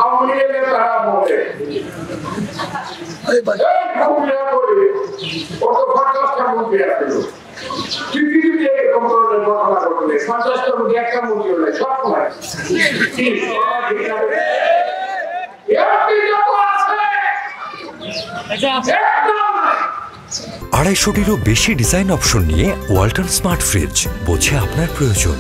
আওয়ামী লীগের তারা বলে কত 50টা মন্ত্রী আসছিল পৃথিবীতে এরকম ধরনের ঘটনা ঘটলে 50টার মধ্যে একটা মন্ত্রী হলে সব সময় 250টিরও বেশি ডিজাইন অপশন নিয়ে ওয়ালটন স্মার্ট ফ্রিজ, বোঝে আপনার প্রয়োজন।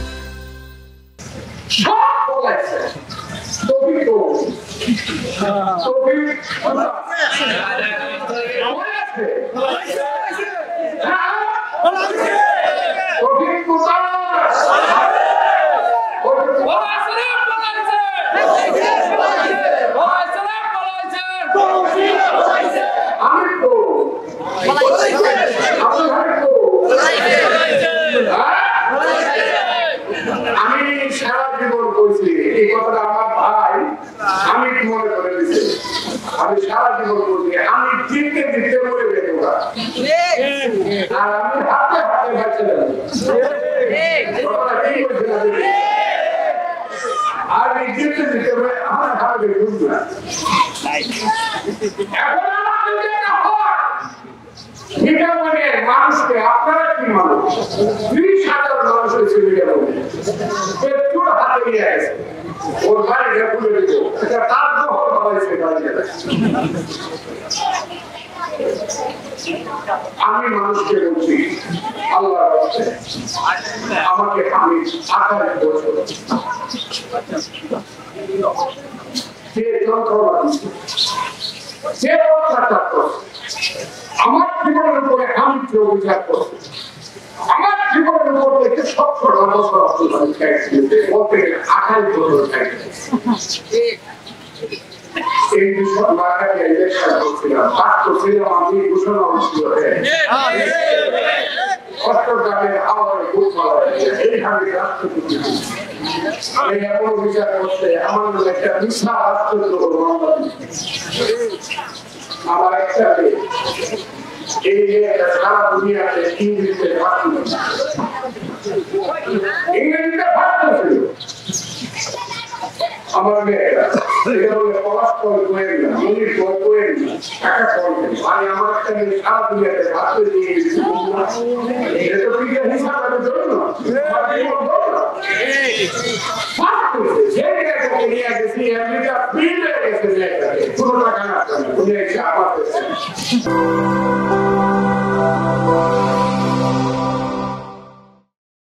আমি সারা জীবন বলছি এই কথাটা আমার ভাই আমি মনে করে দিচ্ছি। আমি সারা জীবন বলছি আমি দিতে দিতে মরে গেছি আর আমি হাতে হাতে বাঁচছিলাম আর এই দিতে দিতে আমার হাতে বুঝবো না। এখন মানুষকে আপনারা কি মানুষ 30,000 মানুষ হয়েছে একটু হাতে নিয়ে গেছে ওর বাড়িটা খুলে দিল এটা তার দখল বানাইছে বাড়িটা। আমি মানুষকে বলছি আল্লাহ আমাকে আমি 28 বছর যে যন্ত্রণা দিচ্ছে যে অত্যাচার করছে আমার জীবনের উপরে আমি বিচার করছি আমার জীবনের উপর থেকে 17 বছর বলতে 28 বছর এই বিষয় মাথাকে ইলেকশন করছিলাম পাস করছিলাম আমি ঘোষণা অনুষ্ঠিত হয়ে চট্টগ্রামের আওয়ামী বুথ এইভাবে রাষ্ট্রপতি এই এমন বিচার করছে আমার মনে একটা বিশাল রাষ্ট্রদ্রোহ মামলা আমার একটা এই সারা দুনিয়াতে ইংরেজিতে ইংরেজিতে ভাবতেছিল আমার মেয়েরা এটা বলে পলাশ করে কোয়েন না মনির করে কোয়েন না টাকা করবেন মানে আমার একটা মেয়ে সারা দুনিয়াতে ভাবতে দিয়ে এটা তো বিজ্ঞান হিসাব আমি ধরো না যে জায়গাকে নিয়ে গেছি আমেরিকা ফিরে গেছে জায়গাকে কোনো টাকা না উনি এসে আবার